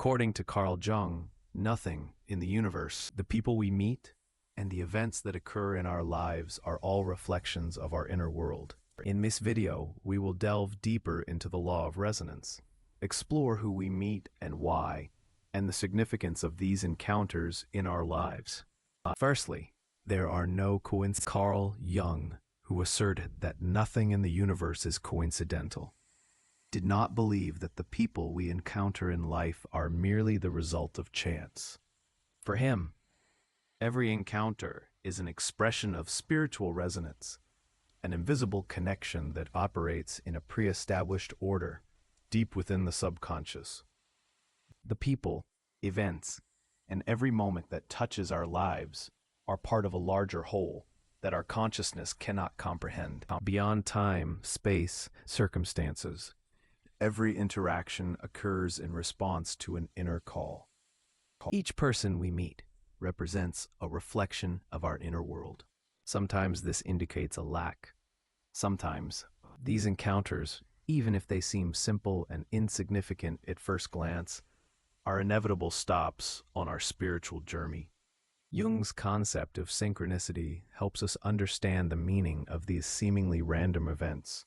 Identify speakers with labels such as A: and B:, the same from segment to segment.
A: According to Carl Jung, nothing in the universe, the people we meet, and the events that occur in our lives are all reflections of our inner world. In this video, we will delve deeper into the law of resonance, explore who we meet and why, and the significance of these encounters in our lives. Firstly, there are no coincidences. Carl Jung, who asserted that nothing in the universe is coincidental, did not believe that the people we encounter in life are merely the result of chance. For him, every encounter is an expression of spiritual resonance, an invisible connection that operates in a pre-established order deep within the subconscious. The people, events, and every moment that touches our lives are part of a larger whole that our consciousness cannot comprehend. Beyond time, space, circumstances, every interaction occurs in response to an inner call. Each person we meet represents a reflection of our inner world. Sometimes this indicates a lack. Sometimes these encounters, even if they seem simple and insignificant at first glance, are inevitable stops on our spiritual journey. Jung's concept of synchronicity helps us understand the meaning of these seemingly random events.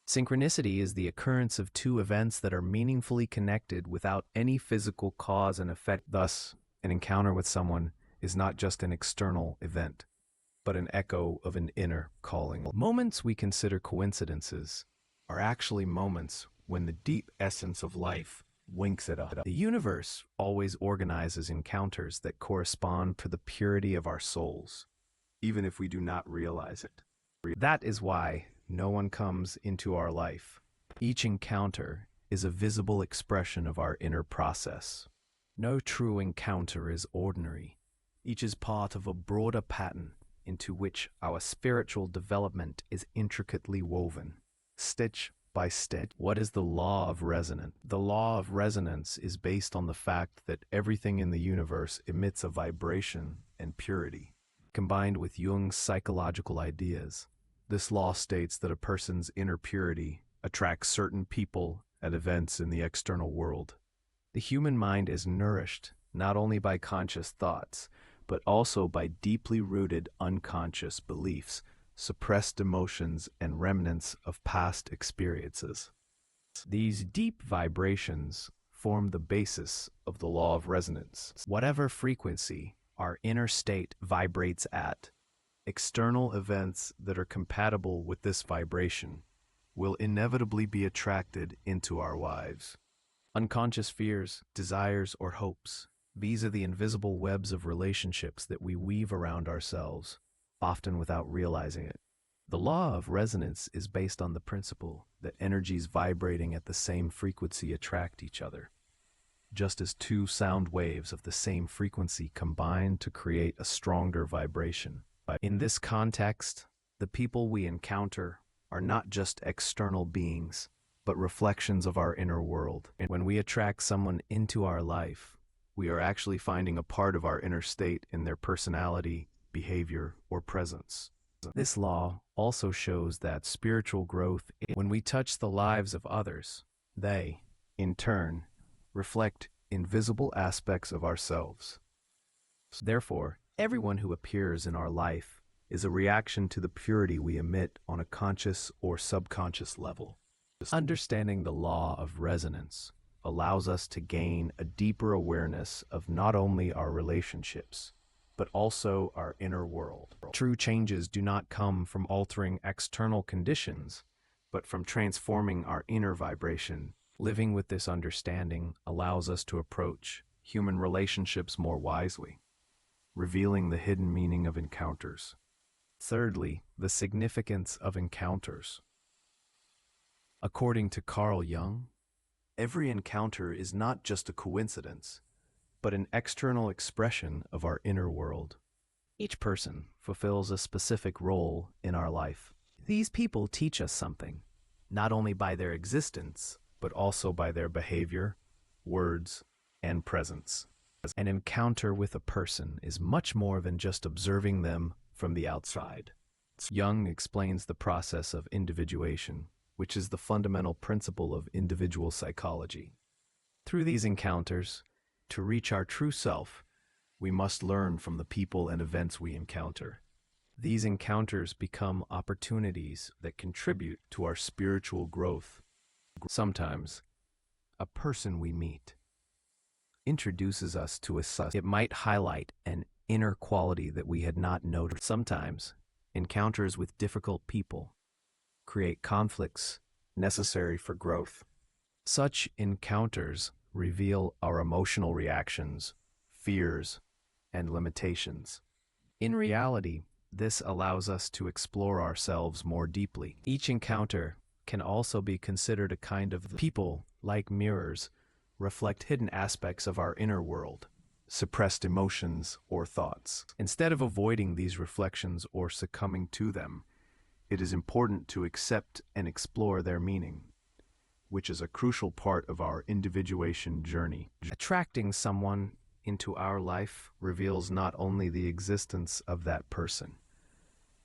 A: Synchronicity is the occurrence of two events that are meaningfully connected without any physical cause and effect. Thus, an encounter with someone is not just an external event, but an echo of an inner calling. Moments we consider coincidences are actually moments when the deep essence of life winks at us. The universe always organizes encounters that correspond to the purity of our souls, even if we do not realize it. That is why no one comes into our life. Each encounter is a visible expression of our inner process. No true encounter is ordinary. Each is part of a broader pattern into which our spiritual development is intricately woven, stitch by stitch. What is the law of resonance? The law of resonance is based on the fact that everything in the universe emits a vibration and purity. Combined with Jung's psychological ideas, this law states that a person's inner purity attracts certain people and events in the external world. The human mind is nourished not only by conscious thoughts, but also by deeply rooted unconscious beliefs, suppressed emotions, and remnants of past experiences. These deep vibrations form the basis of the law of resonance. Whatever frequency our inner state vibrates at, external events that are compatible with this vibration will inevitably be attracted into our lives. Unconscious fears, desires, or hopes, these are the invisible webs of relationships that we weave around ourselves, often without realizing it. The law of resonance is based on the principle that energies vibrating at the same frequency attract each other, just as two sound waves of the same frequency combine to create a stronger vibration. In this context, the people we encounter are not just external beings, but reflections of our inner world. And when we attract someone into our life, we are actually finding a part of our inner state in their personality, behavior, or presence. This law also shows that spiritual growth, when we touch the lives of others, they, in turn, reflect invisible aspects of ourselves. Therefore, everyone who appears in our life is a reaction to the purity we emit on a conscious or subconscious level. Understanding the law of resonance allows us to gain a deeper awareness of not only our relationships, but also our inner world. True changes do not come from altering external conditions, but from transforming our inner vibration. Living with this understanding allows us to approach human relationships more wisely, revealing the hidden meaning of encounters. Thirdly, the significance of encounters. According to Carl Jung, every encounter is not just a coincidence, but an external expression of our inner world. Each person fulfills a specific role in our life. These people teach us something, not only by their existence, but also by their behavior, words, and presence. An encounter with a person is much more than just observing them from the outside. Jung explains the process of individuation, which is the fundamental principle of individual psychology. Through these encounters, to reach our true self, we must learn from the people and events we encounter. These encounters become opportunities that contribute to our spiritual growth. Sometimes, a person we meet introduces us to a subject. It might highlight an inner quality that we had not noticed. Sometimes, encounters with difficult people create conflicts necessary for growth. Such encounters reveal our emotional reactions, fears, and limitations. In reality, this allows us to explore ourselves more deeply. Each encounter can also be considered a kind of people, like mirrors, reflect hidden aspects of our inner world, suppressed emotions or thoughts. Instead of avoiding these reflections or succumbing to them, it is important to accept and explore their meaning, which is a crucial part of our individuation journey. Attracting someone into our life reveals not only the existence of that person,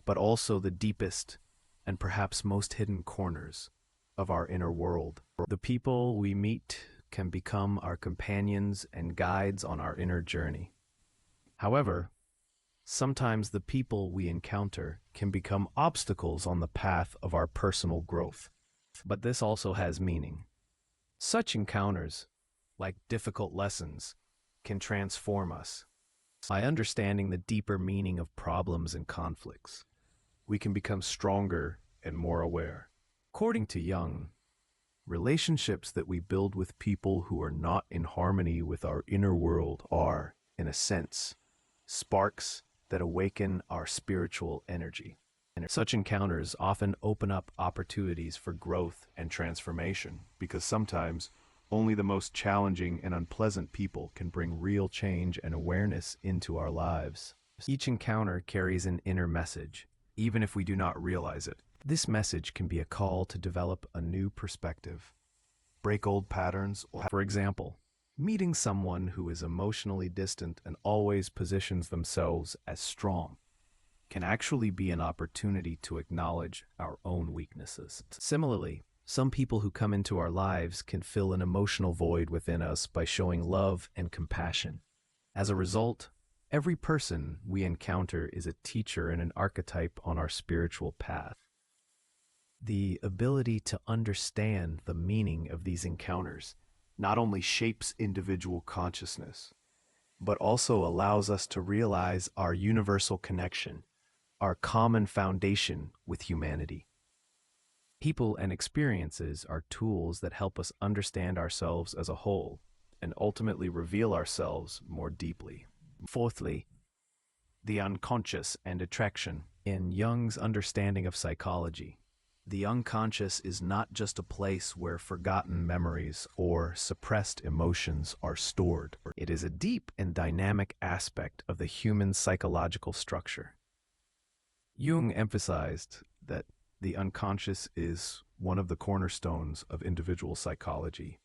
A: but also the deepest and perhaps most hidden corners of our inner world. The people we meet can become our companions and guides on our inner journey. However, sometimes the people we encounter can become obstacles on the path of our personal growth. But this also has meaning. Such encounters, like difficult lessons, can transform us. By understanding the deeper meaning of problems and conflicts, we can become stronger and more aware. According to Jung, relationships that we build with people who are not in harmony with our inner world are, in a sense, sparks that awaken our spiritual energy. And such encounters often open up opportunities for growth and transformation, because sometimes only the most challenging and unpleasant people can bring real change and awareness into our lives. Each encounter carries an inner message, even if we do not realize it. This message can be a call to develop a new perspective, break old patterns, or, for example, meeting someone who is emotionally distant and always positions themselves as strong can actually be an opportunity to acknowledge our own weaknesses. Similarly, some people who come into our lives can fill an emotional void within us by showing love and compassion. As a result, every person we encounter is a teacher and an archetype on our spiritual path. The ability to understand the meaning of these encounters not only shapes individual consciousness, but also allows us to realize our universal connection, our common foundation with humanity. People and experiences are tools that help us understand ourselves as a whole and ultimately reveal ourselves more deeply. Fourthly, the unconscious and attraction. In Jung's understanding of psychology, the unconscious is not just a place where forgotten memories or suppressed emotions are stored. It is a deep and dynamic aspect of the human psychological structure. Jung emphasized that the unconscious is one of the cornerstones of individual psychology,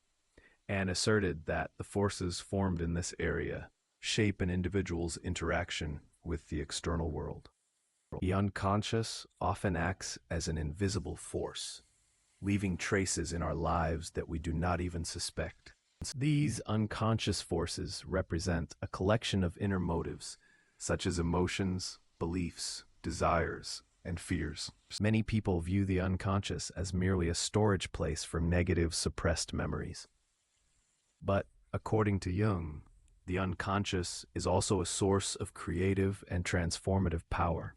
A: and asserted that the forces formed in this area shape an individual's interaction with the external world. The unconscious often acts as an invisible force, leaving traces in our lives that we do not even suspect. These unconscious forces represent a collection of inner motives, such as emotions, beliefs, desires, and fears. Many people view the unconscious as merely a storage place for negative, suppressed memories. But, according to Jung, the unconscious is also a source of creative and transformative power.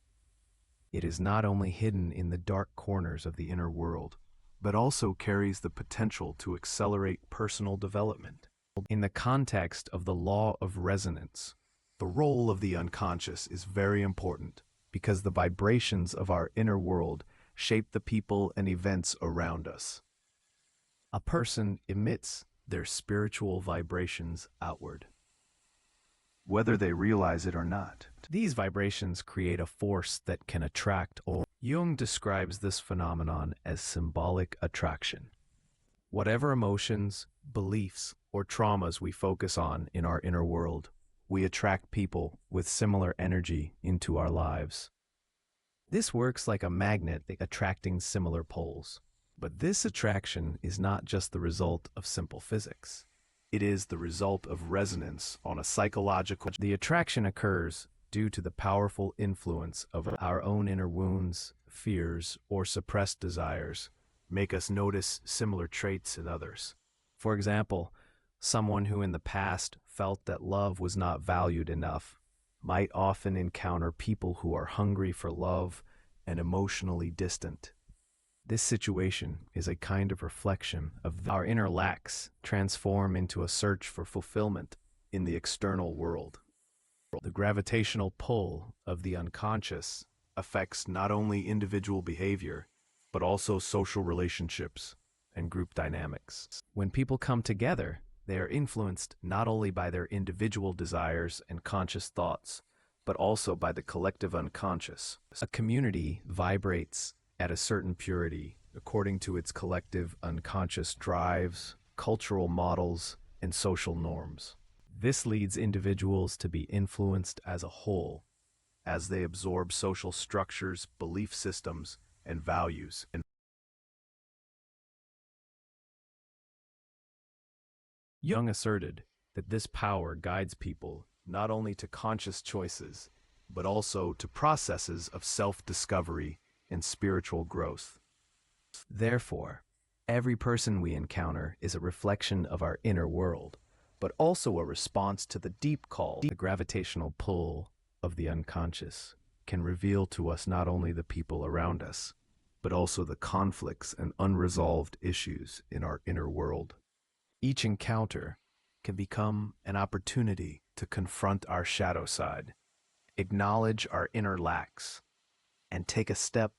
A: It is not only hidden in the dark corners of the inner world, but also carries the potential to accelerate personal development. In the context of the law of resonance, the role of the unconscious is very important, because the vibrations of our inner world shape the people and events around us. A person emits their spiritual vibrations outward, whether they realize it or not. These vibrations create a force that can attract or... Jung describes this phenomenon as symbolic attraction. Whatever emotions, beliefs, or traumas we focus on in our inner world, we attract people with similar energy into our lives. This works like a magnet attracting similar poles. But this attraction is not just the result of simple physics. It is the result of resonance on a psychological. The attraction occurs due to the powerful influence of our own inner wounds, fears, or suppressed desires, make us notice similar traits in others. For example, someone who in the past felt that love was not valued enough might often encounter people who are hungry for love and emotionally distant. This situation is a kind of reflection of our inner lacks transform into a search for fulfillment in the external world. The gravitational pull of the unconscious affects not only individual behavior, but also social relationships and group dynamics. When people come together, they are influenced not only by their individual desires and conscious thoughts, but also by the collective unconscious. A community vibrates at a certain purity according to its collective unconscious drives, cultural models, and social norms. This leads individuals to be influenced as a whole, as they absorb social structures, belief systems, and values. Jung asserted that this power guides people not only to conscious choices, but also to processes of self-discovery and spiritual growth. Therefore, every person we encounter is a reflection of our inner world, but also a response to the deep call. The gravitational pull of the unconscious can reveal to us not only the people around us, but also the conflicts and unresolved issues in our inner world. Each encounter can become an opportunity to confront our shadow side, acknowledge our inner lacks, and take a step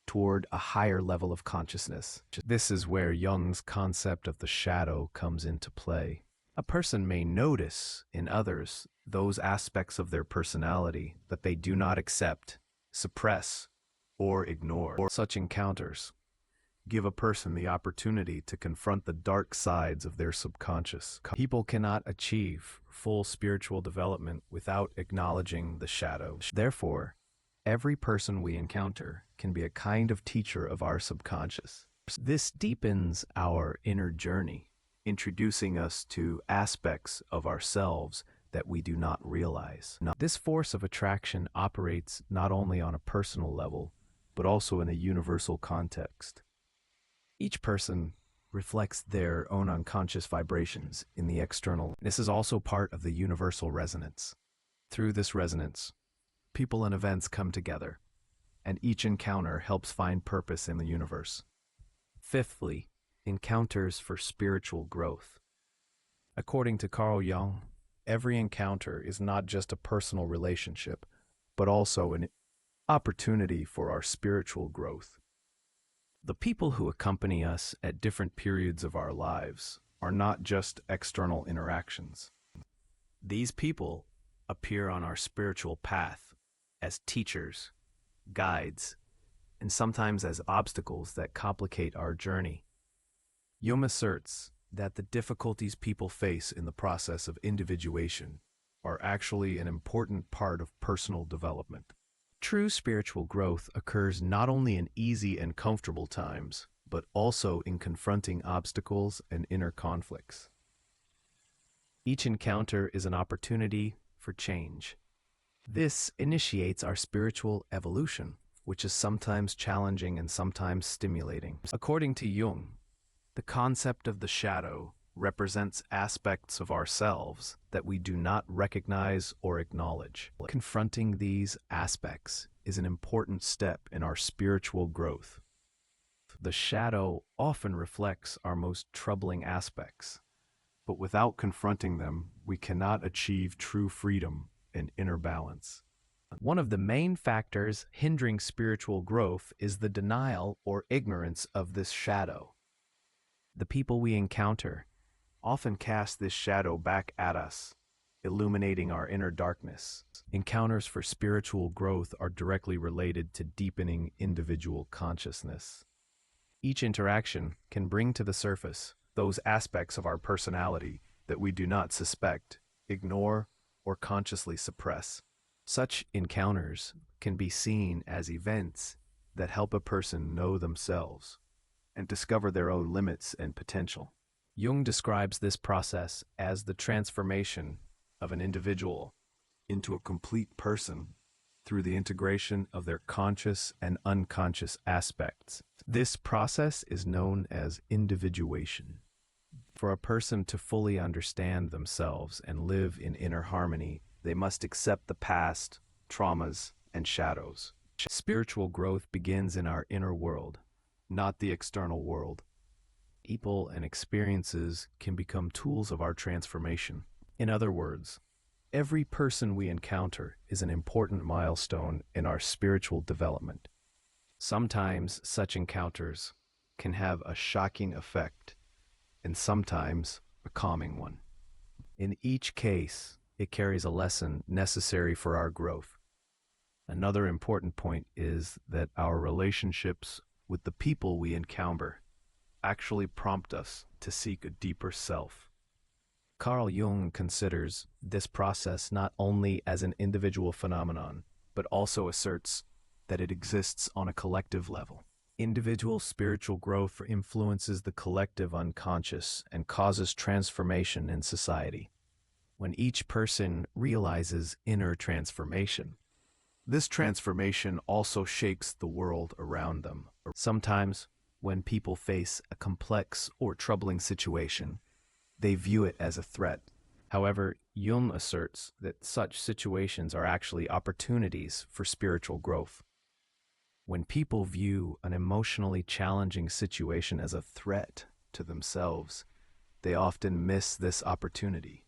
A: toward a higher level of consciousness. This is where Jung's concept of the shadow comes into play. A person may notice in others those aspects of their personality that they do not accept, suppress, or ignore. Such encounters give a person the opportunity to confront the dark sides of their subconscious. People cannot achieve full spiritual development without acknowledging the shadow. Therefore, every person we encounter can be a kind of teacher of our subconscious. This deepens our inner journey, introducing us to aspects of ourselves that we do not realize. This force of attraction operates not only on a personal level, but also in a universal context. Each person reflects their own unconscious vibrations in the external. This is also part of the universal resonance. Through this resonance, people and events come together, and each encounter helps find purpose in the universe. Fifthly, encounters for spiritual growth. According to Carl Jung, every encounter is not just a personal relationship, but also an opportunity for our spiritual growth. The people who accompany us at different periods of our lives are not just external interactions. These people appear on our spiritual path as teachers, guides, and sometimes as obstacles that complicate our journey. Jung asserts that the difficulties people face in the process of individuation are actually an important part of personal development. True spiritual growth occurs not only in easy and comfortable times, but also in confronting obstacles and inner conflicts. Each encounter is an opportunity for change. This initiates our spiritual evolution, which is sometimes challenging and sometimes stimulating. According to Jung, the concept of the shadow represents aspects of ourselves that we do not recognize or acknowledge. Confronting these aspects is an important step in our spiritual growth. The shadow often reflects our most troubling aspects, but without confronting them, we cannot achieve true freedom and inner balance. One of the main factors hindering spiritual growth is the denial or ignorance of this shadow. The people we encounter often cast this shadow back at us, illuminating our inner darkness. Encounters for spiritual growth are directly related to deepening individual consciousness. Each interaction can bring to the surface those aspects of our personality that we do not suspect, ignore, or consciously suppress. Such encounters can be seen as events that help a person know themselves and discover their own limits and potential. Jung describes this process as the transformation of an individual into a complete person through the integration of their conscious and unconscious aspects. This process is known as individuation. For a person to fully understand themselves and live in inner harmony, they must accept the past, traumas, and shadows. Spiritual growth begins in our inner world, not the external world. People and experiences can become tools of our transformation. In other words, every person we encounter is an important milestone in our spiritual development. Sometimes such encounters can have a shocking effect, and sometimes a calming one. In each case, it carries a lesson necessary for our growth. Another important point is that our relationships with the people we encounter actually prompt us to seek a deeper self. Carl Jung considers this process not only as an individual phenomenon, but also asserts that it exists on a collective level. Individual spiritual growth influences the collective unconscious and causes transformation in society. When each person realizes inner transformation, this transformation also shakes the world around them. Sometimes, when people face a complex or troubling situation, they view it as a threat. However, Jung asserts that such situations are actually opportunities for spiritual growth. When people view an emotionally challenging situation as a threat to themselves, they often miss this opportunity.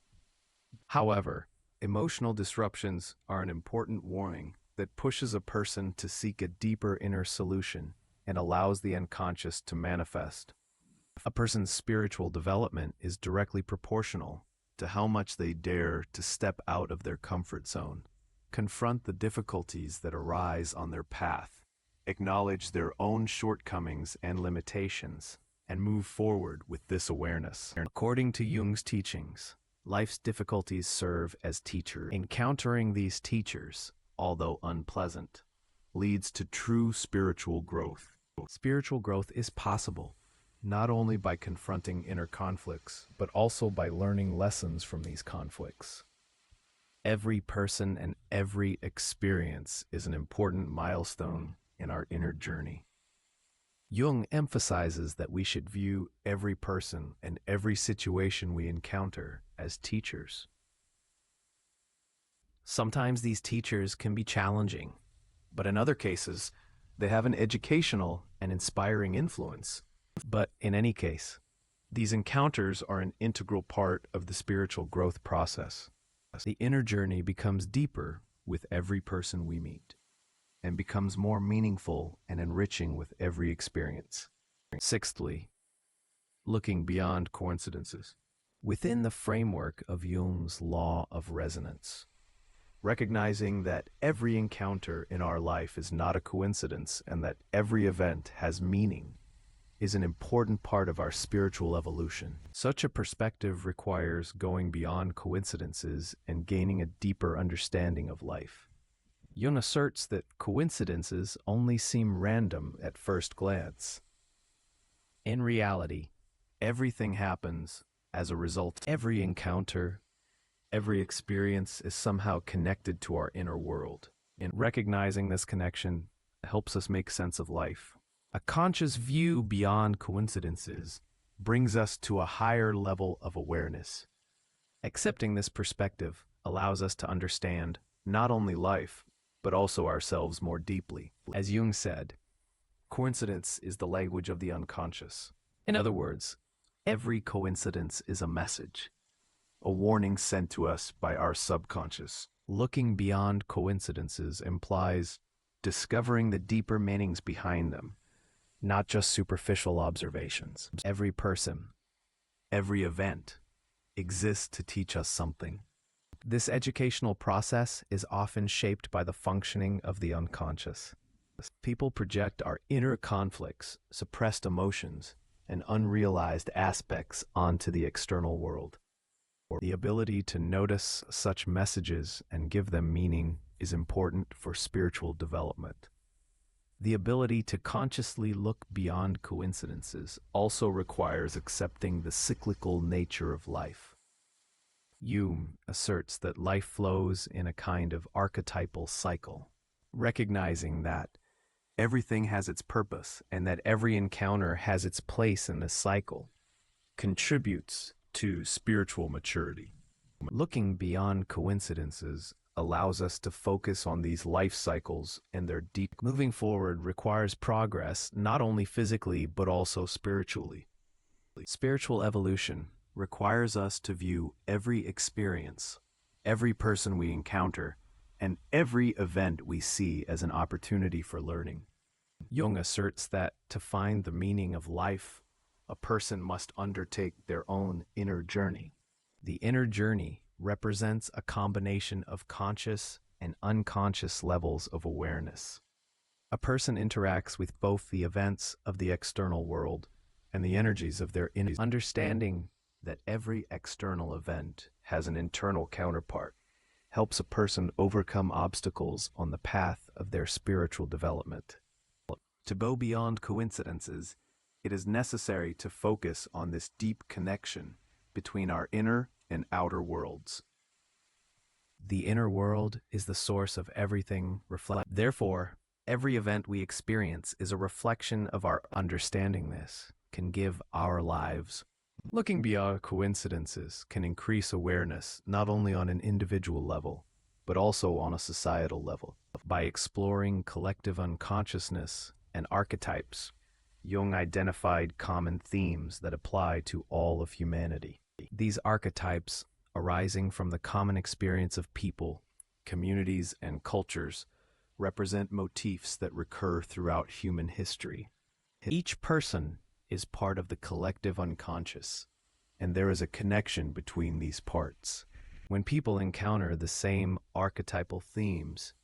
A: However, emotional disruptions are an important warning that pushes a person to seek a deeper inner solution and allows the unconscious to manifest. A person's spiritual development is directly proportional to how much they dare to step out of their comfort zone, confront the difficulties that arise on their path, acknowledge their own shortcomings and limitations, and move forward with this awareness. According to Jung's teachings, life's difficulties serve as teachers. Encountering these teachers, although unpleasant, leads to true spiritual growth. Spiritual growth is possible, not only by confronting inner conflicts, but also by learning lessons from these conflicts. Every person and every experience is an important milestone in our inner journey. Jung emphasizes that we should view every person and every situation we encounter as teachers. Sometimes these teachers can be challenging, but in other cases, they have an educational and inspiring influence. But in any case, these encounters are an integral part of the spiritual growth process. The inner journey becomes deeper with every person we meet, and becomes more meaningful and enriching with every experience. Sixthly, looking beyond coincidences. Within the framework of Jung's law of resonance, recognizing that every encounter in our life is not a coincidence and that every event has meaning is an important part of our spiritual evolution. Such a perspective requires going beyond coincidences and gaining a deeper understanding of life. Jung asserts that coincidences only seem random at first glance. In reality, everything happens as a result. Every encounter, every experience is somehow connected to our inner world. And recognizing this connection helps us make sense of life. A conscious view beyond coincidences brings us to a higher level of awareness. Accepting this perspective allows us to understand not only life, but also ourselves more deeply. As Jung said, coincidence is the language of the unconscious. In other words, every coincidence is a message, a warning sent to us by our subconscious. Looking beyond coincidences implies discovering the deeper meanings behind them, not just superficial observations. Every person, every event exists to teach us something. This educational process is often shaped by the functioning of the unconscious. People project our inner conflicts, suppressed emotions, and unrealized aspects onto the external world. The ability to notice such messages and give them meaning is important for spiritual development. The ability to consciously look beyond coincidences also requires accepting the cyclical nature of life. Jung asserts that life flows in a kind of archetypal cycle, recognizing that everything has its purpose and that every encounter has its place in this cycle, contributes to spiritual maturity. Looking beyond coincidences allows us to focus on these life cycles and their deep. Moving forward requires progress not only physically but also spiritually. Spiritual evolution requires us to view every experience, every person we encounter, and every event we see as an opportunity for learning. Jung asserts that to find the meaning of life, a person must undertake their own inner journey. The inner journey represents a combination of conscious and unconscious levels of awareness. A person interacts with both the events of the external world and the energies of their inner. Understanding that every external event has an internal counterpart helps a person overcome obstacles on the path of their spiritual development. To go beyond coincidences, it is necessary to focus on this deep connection between our inner and outer worlds. The inner world is the source of everything reflected. Therefore, every event we experience is a reflection of our understanding. This can give our lives. Looking beyond coincidences can increase awareness not only on an individual level, but also on a societal level. By exploring collective unconsciousness and archetypes, Jung identified common themes that apply to all of humanity. These archetypes, arising from the common experience of people, communities, and cultures, represent motifs that recur throughout human history. Each person is part of the collective unconscious, and there is a connection between these parts. When people encounter the same archetypal themes,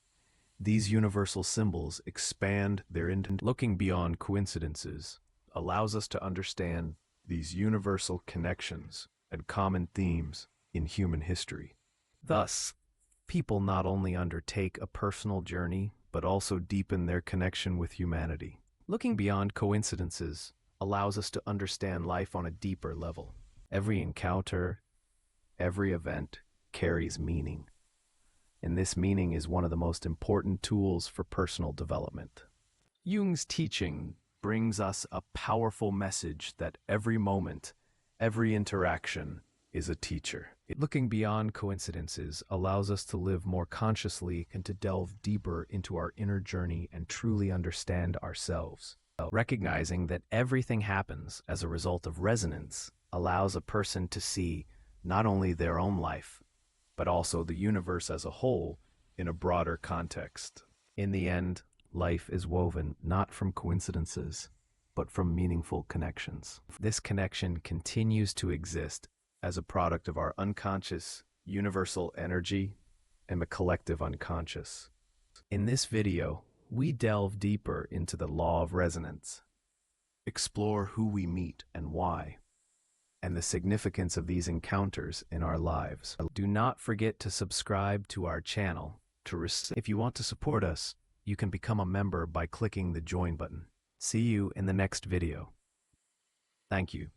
A: these universal symbols expand their intent. Looking beyond coincidences allows us to understand these universal connections and common themes in human history. Thus, people not only undertake a personal journey, but also deepen their connection with humanity. Looking beyond coincidences allows us to understand life on a deeper level. Every encounter, every event carries meaning, and this meaning is one of the most important tools for personal development. Jung's teaching brings us a powerful message that every moment, every interaction is a teacher. Looking beyond coincidences allows us to live more consciously and to delve deeper into our inner journey and truly understand ourselves. Recognizing that everything happens as a result of resonance allows a person to see not only their own life, but also the universe as a whole in a broader context. In the end, life is woven not from coincidences, but from meaningful connections. This connection continues to exist as a product of our unconscious, universal energy and the collective unconscious. In this video, we delve deeper into the law of resonance, explore who we meet and why, and the significance of these encounters in our lives. Do not forget to subscribe to our channel. If you want to support us, you can become a member by clicking the join button. See you in the next video. Thank you.